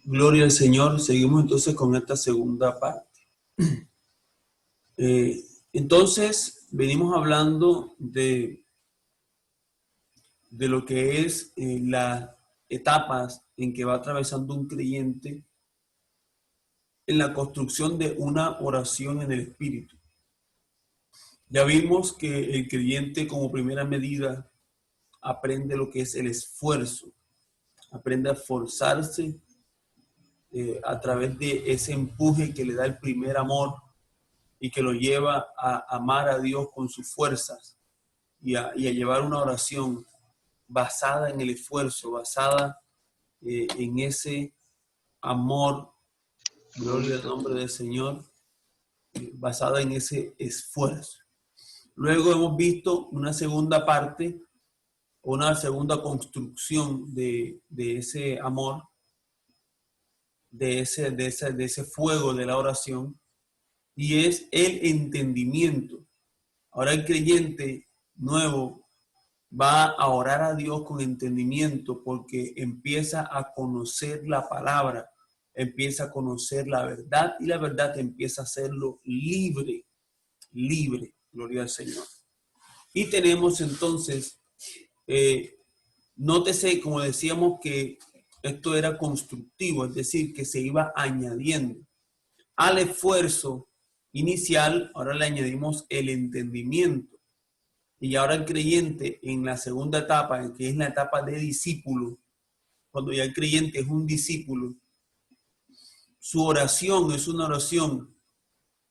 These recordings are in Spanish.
Gloria al Señor. Seguimos entonces con esta segunda parte. Entonces, venimos hablando de lo que es las etapas en que va atravesando un creyente en la construcción de una oración en el Espíritu. Ya vimos que el creyente como primera medida aprende lo que es el esfuerzo, aprende a esforzarse a través de ese empuje que le da el primer amor y que lo lleva a amar a Dios con sus fuerzas y a llevar una oración basada en el esfuerzo, basada en ese amor, gloria al nombre del Señor, basada en ese esfuerzo. Luego hemos visto una segunda parte, una segunda construcción de ese amor, de ese fuego de la oración, y es el entendimiento. Ahora el creyente nuevo va a orar a Dios con entendimiento porque empieza a conocer la palabra, empieza a conocer la verdad y la verdad empieza a hacerlo libre, libre, gloria al Señor. Y tenemos entonces, nótese, como decíamos, que esto era constructivo, es decir, que se iba añadiendo al esfuerzo inicial, ahora le añadimos el entendimiento. Y ahora el creyente en la segunda etapa, que es la etapa de discípulo, cuando ya el creyente es un discípulo, su oración es una oración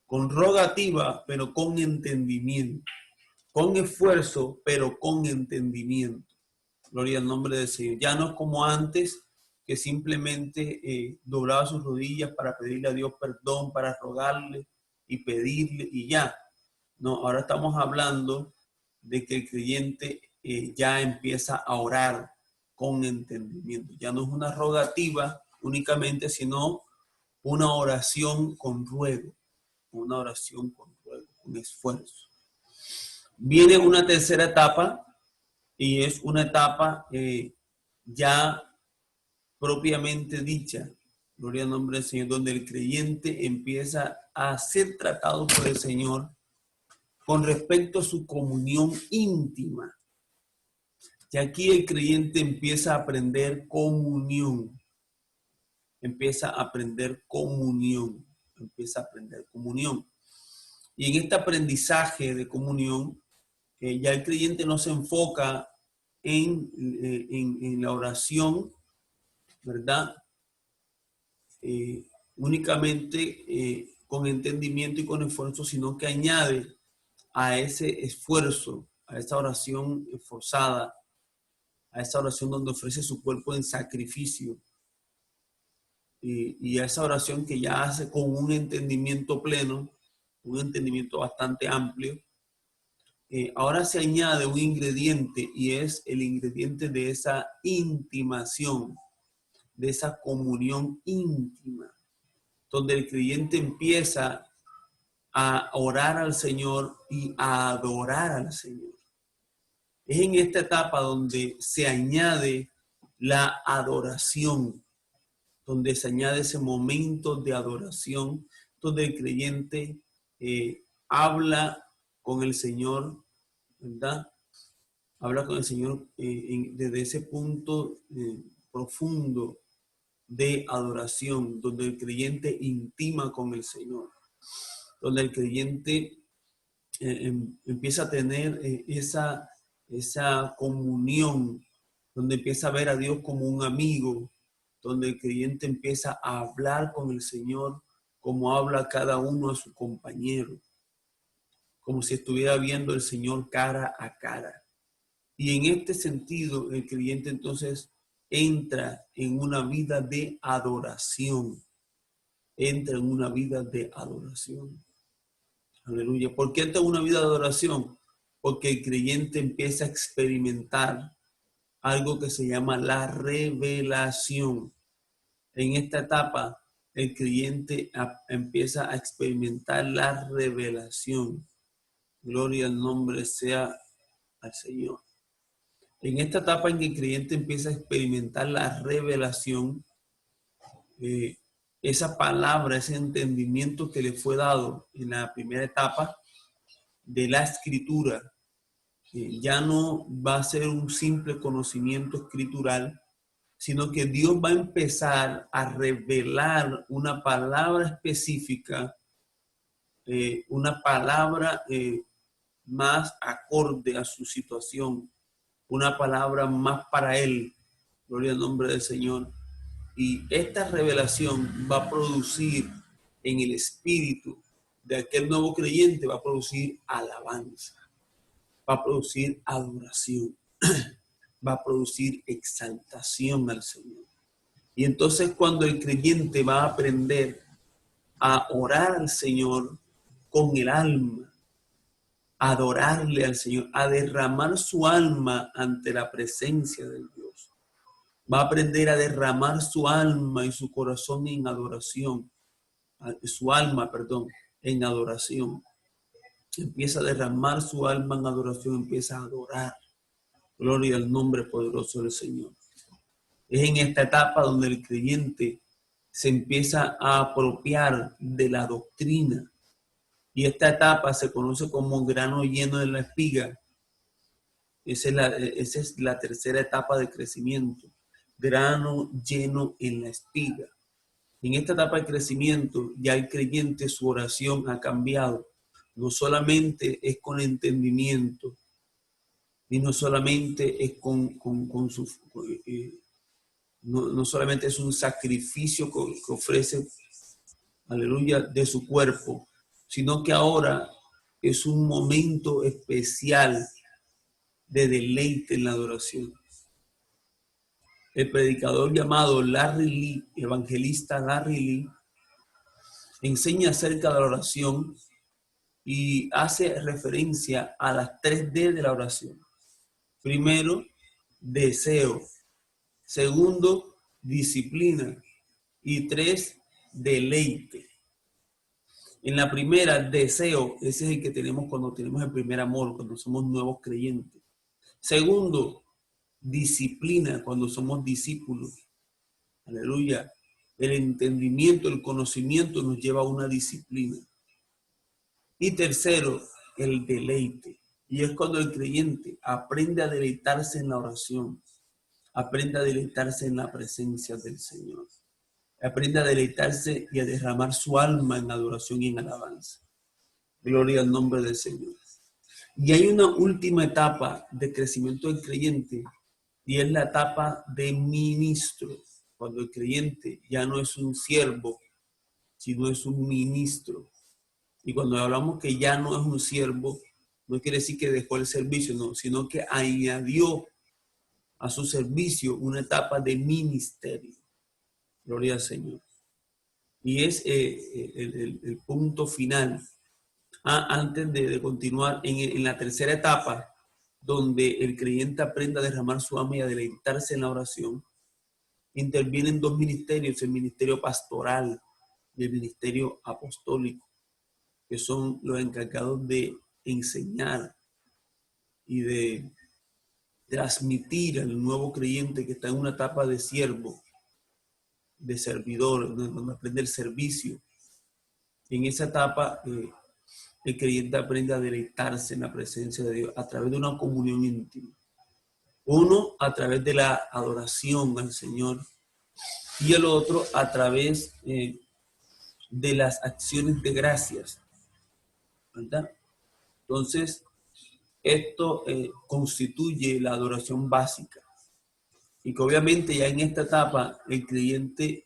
con rogativa, pero con entendimiento, con esfuerzo, pero con entendimiento. Gloria al nombre del Señor. Ya no es como antes, que simplemente doblaba sus rodillas para pedirle a Dios perdón, para rogarle y pedirle y ya. No, ahora estamos hablando de que el creyente ya empieza a orar con entendimiento. Ya no es una rogativa únicamente, sino una oración con ruego, una oración con ruego, con esfuerzo. Viene una tercera etapa y es una etapa ya propiamente dicha, gloria al nombre del Señor, donde el creyente empieza a ser tratado por el Señor con respecto a su comunión íntima. Y aquí el creyente empieza a aprender comunión, empieza a aprender comunión, empieza a aprender comunión. Y en este aprendizaje de comunión, ya el creyente no se enfoca en la oración, ¿verdad? Únicamente con entendimiento y con esfuerzo, sino que añade a ese esfuerzo, a esa oración esforzada, a esa oración donde ofrece su cuerpo en sacrificio y a esa oración que ya hace con un entendimiento pleno, un entendimiento bastante amplio. Ahora se añade un ingrediente y es el ingrediente de esa intimación, de esa comunión íntima, donde el creyente empieza a orar al Señor y a adorar al Señor. Es en esta etapa donde se añade la adoración, donde se añade ese momento de adoración, donde el creyente habla con el Señor, ¿verdad? Habla con el Señor desde ese punto profundo de adoración, donde el creyente intima con el Señor, donde el creyente empieza a tener esa comunión, donde empieza a ver a Dios como un amigo, donde el creyente empieza a hablar con el Señor como habla cada uno a su compañero, como si estuviera viendo al Señor cara a cara. Y en este sentido, el creyente entonces entra en una vida de adoración, entra en una vida de adoración. Aleluya. ¿Por qué entra en una vida de adoración? Porque el creyente empieza a experimentar algo que se llama la revelación. En esta etapa, el creyente empieza a experimentar la revelación. Gloria al nombre sea al Señor. En esta etapa en que el creyente empieza a experimentar la revelación, eh, esa palabra, ese entendimiento que le fue dado en la primera etapa de la escritura, ya no va a ser un simple conocimiento escritural, sino que Dios va a empezar a revelar una palabra específica, una palabra más acorde a su situación, una palabra más para él. Gloria al nombre del Señor. Y esta revelación va a producir en el espíritu de aquel nuevo creyente, va a producir alabanza, va a producir adoración, va a producir exaltación al Señor. Y entonces cuando el creyente va a aprender a orar al Señor con el alma, a adorarle al Señor, a derramar su alma ante la presencia de Dios, va a aprender a derramar su alma y su corazón en adoración, su alma, perdón, en adoración. Empieza a derramar su alma en adoración, empieza a adorar. Gloria al nombre poderoso del Señor. Es en esta etapa donde el creyente se empieza a apropiar de la doctrina. Y esta etapa se conoce como grano lleno de la espiga. Esa es la tercera etapa de crecimiento. Grano lleno en la espiga. En esta etapa de crecimiento, ya el creyente, su oración ha cambiado. No solamente es con entendimiento, y no solamente es con su... no solamente es un sacrificio que ofrece, aleluya, de su cuerpo, sino que ahora es un momento especial de deleite en la adoración. El predicador llamado Larry Lee, evangelista Larry Lee, enseña acerca de la oración y hace referencia a las 3D de la oración. Primero, deseo. Segundo, disciplina. Y 3, deleite. En la primera, deseo, ese es el que tenemos cuando tenemos el primer amor, cuando somos nuevos creyentes. Segundo, disciplina, cuando somos discípulos. Aleluya. El entendimiento, el conocimiento nos lleva a una disciplina. Y tercero, el deleite. Y es cuando el creyente aprende a deleitarse en la oración, aprende a deleitarse en la presencia del Señor. Aprende a deleitarse y a derramar su alma en adoración y en alabanza. Gloria al nombre del Señor. Y hay una última etapa de crecimiento del creyente y es la etapa de ministro. Cuando el creyente ya no es un siervo, sino es un ministro. Y cuando hablamos que ya no es un siervo, no quiere decir que dejó el servicio, no, sino que añadió a su servicio una etapa de ministerio. Gloria al Señor. Y es el punto final. Antes de continuar en la tercera etapa, donde el creyente aprende a derramar su alma y a deleitarse en la oración, intervienen dos ministerios, el ministerio pastoral y el ministerio apostólico, que son los encargados de enseñar y de transmitir al nuevo creyente que está en una etapa de siervo, de servidor, donde aprende el servicio. En esa etapa, el creyente aprende a deleitarse en la presencia de Dios a través de una comunión íntima. Uno, a través de la adoración al Señor, y el otro a través de las acciones de gracias, ¿verdad? Entonces, esto constituye la adoración básica. Y que obviamente ya en esta etapa el creyente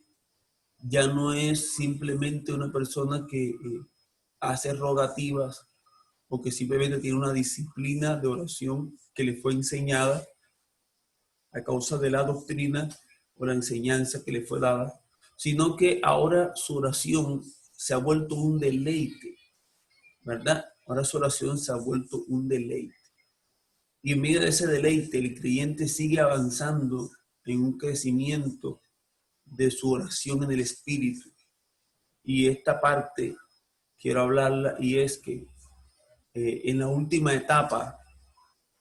ya no es simplemente una persona que hace rogativas o que simplemente tiene una disciplina de oración que le fue enseñada a causa de la doctrina o la enseñanza que le fue dada, sino que ahora su oración se ha vuelto un deleite, ¿verdad? Ahora su oración se ha vuelto un deleite. Y en medio de ese deleite, el creyente sigue avanzando en un crecimiento de su oración en el Espíritu. Y esta parte quiero hablarla, y es que en la última etapa,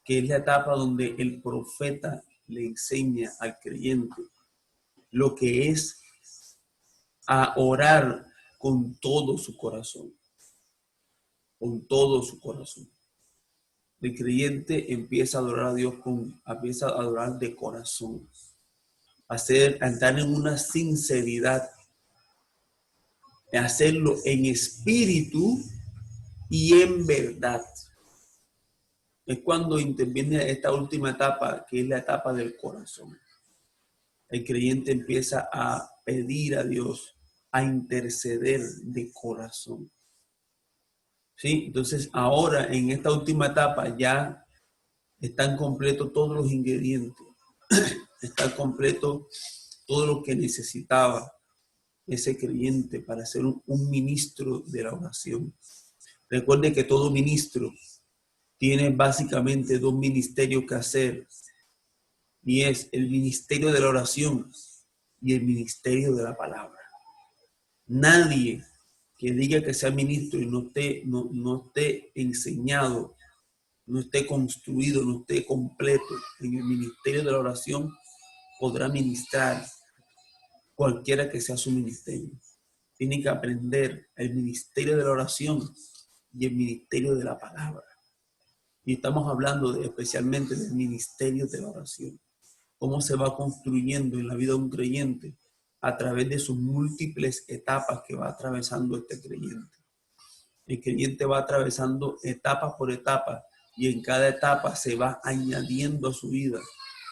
que es la etapa donde el profeta le enseña al creyente lo que es a orar con todo su corazón. Con todo su corazón. El creyente empieza a adorar a Dios, empieza a adorar de corazón. A entrar en una sinceridad. A hacerlo en espíritu y en verdad. Es cuando interviene esta última etapa, que es la etapa del corazón. El creyente empieza a pedir a Dios, a interceder de corazón. ¿Sí? Entonces, ahora en esta última etapa ya están completos todos los ingredientes. Está completo todo lo que necesitaba ese creyente para ser un ministro de la oración. Recuerde que todo ministro tiene básicamente dos ministerios que hacer, y es el ministerio de la oración y el ministerio de la palabra. Nadie que diga que sea ministro y no esté enseñado, no esté construido, no esté completo en el ministerio de la oración, podrá ministrar cualquiera que sea su ministerio. Tiene que aprender el ministerio de la oración y el ministerio de la palabra. Y estamos hablando especialmente del ministerio de la oración. Cómo se va construyendo en la vida de un creyente a través de sus múltiples etapas que va atravesando este creyente. El creyente va atravesando etapa por etapa y en cada etapa se va añadiendo a su vida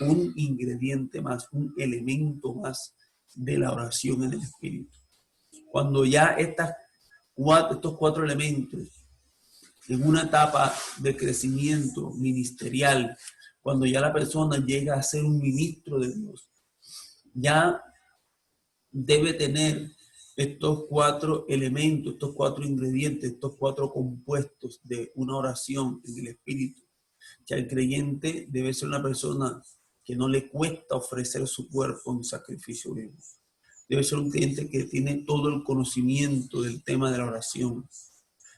un ingrediente más, un elemento más de la oración en el Espíritu. Cuando ya estos cuatro elementos en una etapa de crecimiento ministerial, cuando ya la persona llega a ser un ministro de Dios, ya debe tener estos cuatro elementos, estos cuatro ingredientes, estos cuatro compuestos de una oración en el Espíritu. Que el creyente debe ser una persona que no le cuesta ofrecer su cuerpo en sacrificio vivo. Debe ser un creyente que tiene todo el conocimiento del tema de la oración.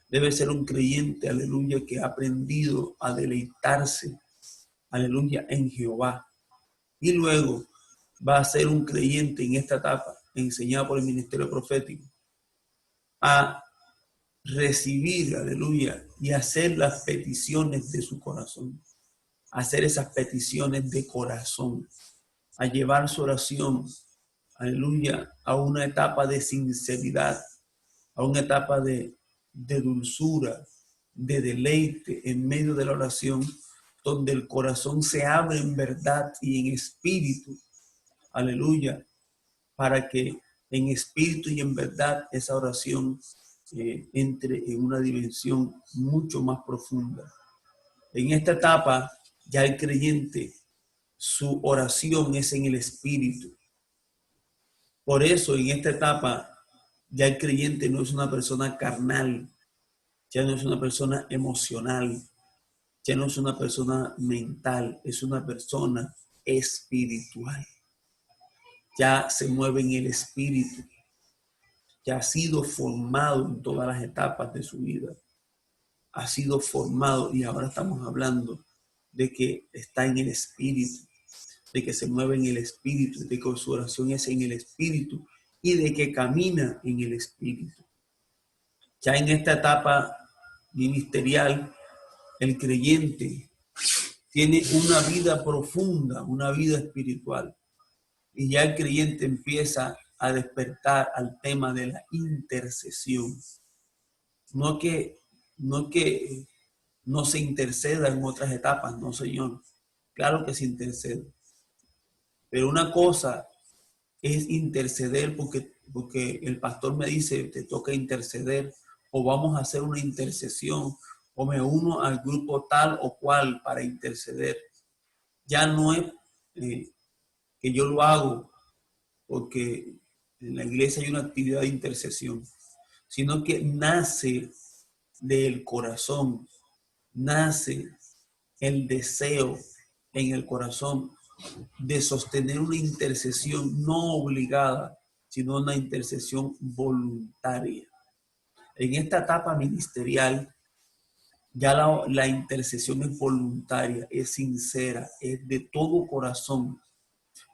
Debe ser un creyente, aleluya, que ha aprendido a deleitarse, aleluya, en Jehová. Y luego va a ser un creyente en esta etapa, enseñado por el ministerio profético, a recibir, aleluya, y hacer las peticiones de su corazón. Hacer esas peticiones de corazón. A llevar su oración, aleluya, a una etapa de sinceridad, a una etapa de dulzura, de deleite en medio de la oración, donde el corazón se abre en verdad y en espíritu, aleluya, para que en espíritu y en verdad esa oración entre en una dimensión mucho más profunda. En esta etapa, ya el creyente, su oración es en el espíritu. Por eso, en esta etapa, ya el creyente no es una persona carnal, ya no es una persona emocional, ya no es una persona mental, es una persona espiritual. Ya se mueve en el espíritu, ya ha sido formado en todas las etapas de su vida. Ha sido formado y ahora estamos hablando de que está en el espíritu, de que se mueve en el espíritu, de que su oración es en el espíritu y de que camina en el espíritu. Ya en esta etapa ministerial, el creyente tiene una vida profunda, una vida espiritual. Y ya el creyente empieza a despertar al tema de la intercesión. No que no se interceda en otras etapas, no, Señor. Claro que se intercede. Pero una cosa es interceder porque el pastor me dice, te toca interceder, o vamos a hacer una intercesión, o me uno al grupo tal o cual para interceder. Ya no es que yo lo hago porque en la iglesia hay una actividad de intercesión, sino que nace del corazón, nace el deseo en el corazón de sostener una intercesión no obligada, sino una intercesión voluntaria. En esta etapa ministerial, ya la intercesión es voluntaria, es sincera, es de todo corazón.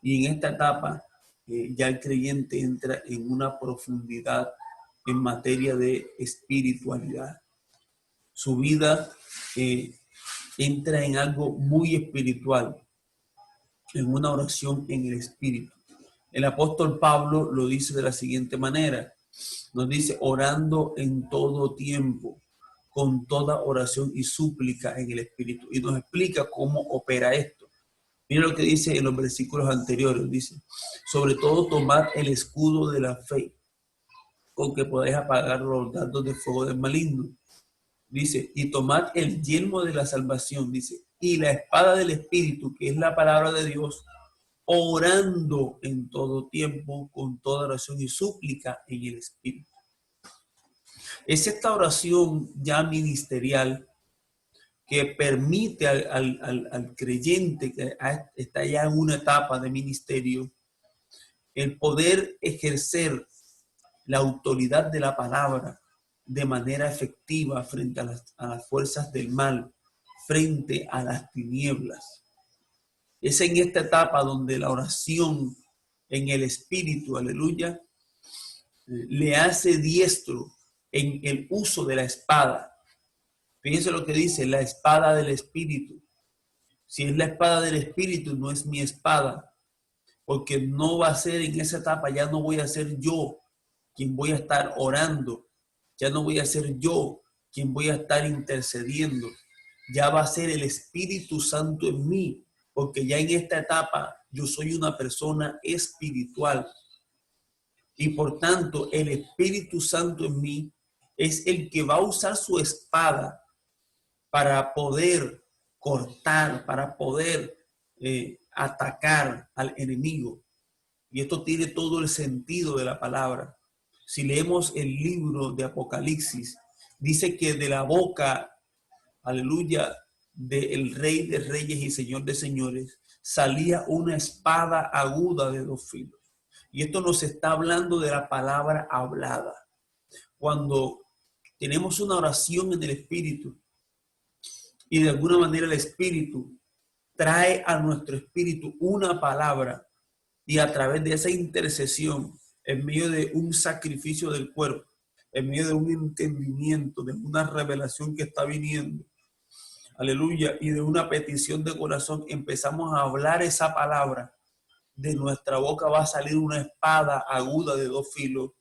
Y en esta etapa ya el creyente entra en una profundidad en materia de espiritualidad. Su vida entra en algo muy espiritual, en una oración en el espíritu. El apóstol Pablo lo dice de la siguiente manera. Nos dice, orando en todo tiempo, con toda oración y súplica en el espíritu. Y nos explica cómo opera esto. Mira lo que dice en los versículos anteriores. Dice, sobre todo tomad el escudo de la fe, con que podéis apagar los dardos de fuego del maligno. Dice, y tomad el yelmo de la salvación, dice, y la espada del espíritu, que es la palabra de Dios, orando en todo tiempo, con toda oración y súplica en el espíritu. Es esta oración ya ministerial que permite al creyente que está ya en una etapa de ministerio, el poder ejercer la autoridad de la palabra de manera efectiva frente a las fuerzas del mal, frente a las tinieblas. Es en esta etapa donde la oración en el espíritu, aleluya, le hace diestro en el uso de la espada. Fíjense lo que dice, la espada del espíritu. Si es la espada del espíritu, no es mi espada, porque no va a ser en esa etapa, ya no voy a ser yo quien voy a estar orando, ya no voy a ser yo quien voy a estar intercediendo, ya va a ser el Espíritu Santo en mí, porque ya en esta etapa yo soy una persona espiritual y por tanto el Espíritu Santo en mí es el que va a usar su espada para poder cortar, para poder atacar al enemigo. Y esto tiene todo el sentido de la palabra. Si leemos el libro de Apocalipsis, dice que de la boca, aleluya, del Rey de Reyes y Señor de Señores, salía una espada aguda de 2 filos. Y esto nos está hablando de la palabra hablada. Cuando tenemos una oración en el Espíritu y de alguna manera el Espíritu trae a nuestro espíritu una palabra, y a través de esa intercesión, en medio de un sacrificio del cuerpo, en medio de un entendimiento, de una revelación que está viniendo, aleluya, y de una petición de corazón, empezamos a hablar esa palabra, de nuestra boca va a salir una espada aguda de 2 filos,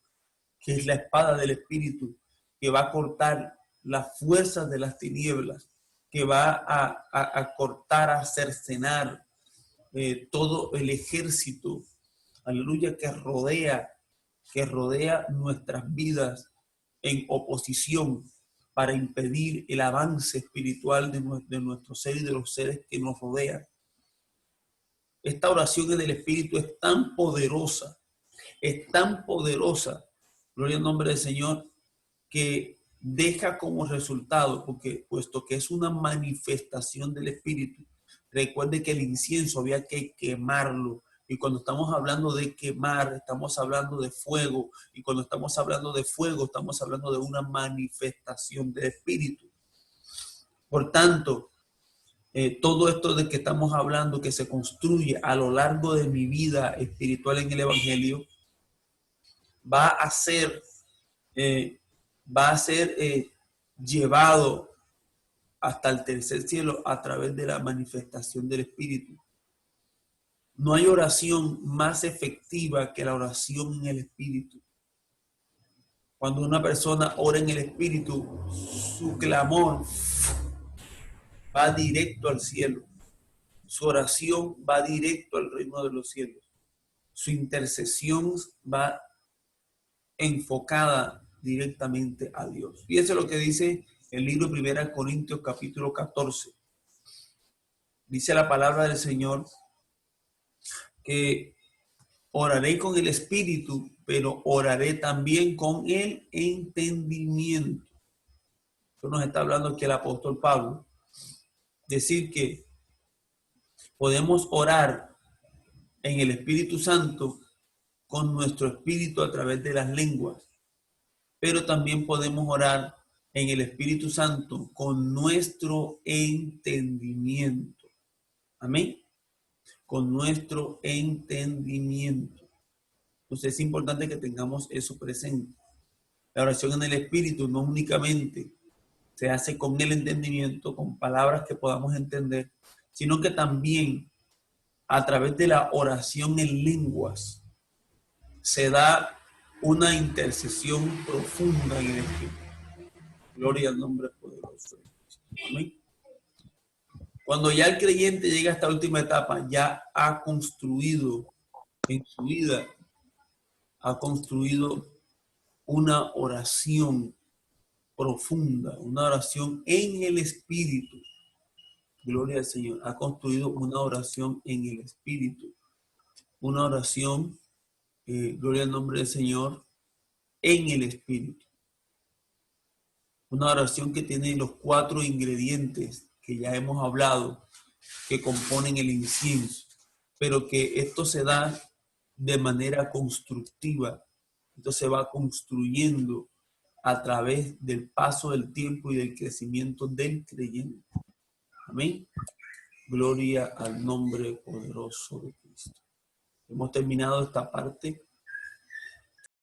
que es la espada del espíritu, que va a cortar las fuerzas de las tinieblas, que va a cortar, a cercenar todo el ejército, aleluya, que rodea nuestras vidas en oposición para impedir el avance espiritual de nuestro ser y de los seres que nos rodean. Esta oración en el Espíritu es tan poderosa, gloria al nombre del Señor, que deja como resultado, porque puesto que es una manifestación del Espíritu, recuerde que el incienso había que quemarlo. Y cuando estamos hablando de quemar, estamos hablando de fuego. Y cuando estamos hablando de fuego, estamos hablando de una manifestación del Espíritu. Por tanto, todo esto de que estamos hablando, que se construye a lo largo de mi vida espiritual en el Evangelio, va a ser llevado hasta el tercer cielo a través de la manifestación del Espíritu. No hay oración más efectiva que la oración en el Espíritu. Cuando una persona ora en el Espíritu, su clamor va directo al cielo. Su oración va directo al reino de los cielos. Su intercesión va enfocada directamente a Dios. Fíjense lo que dice el libro de 1 Corintios capítulo 14. Dice la palabra del Señor que oraré con el espíritu, pero oraré también con el entendimiento. Esto nos está hablando aquí el apóstol Pablo. Decir que podemos orar en el Espíritu Santo con nuestro espíritu a través de las lenguas, pero también podemos orar en el Espíritu Santo con nuestro entendimiento. Amén. Con nuestro entendimiento. Entonces es importante que tengamos eso presente. La oración en el Espíritu no únicamente se hace con el entendimiento, con palabras que podamos entender, sino que también a través de la oración en lenguas se da una intercesión profunda en el Espíritu. Gloria al nombre poderoso de Cristo. Amén. Cuando ya el creyente llega a esta última etapa, ya ha construido en su vida, ha construido una oración profunda, una oración en el Espíritu. Gloria al Señor. Ha construido una oración en el Espíritu. Una oración, gloria al nombre del Señor, en el Espíritu. Una oración que tiene los 4 ingredientes que ya hemos hablado, que componen el incienso, pero que esto se da de manera constructiva. Esto se va construyendo a través del paso del tiempo y del crecimiento del creyente. Amén. Gloria al nombre poderoso de Cristo. Hemos terminado esta parte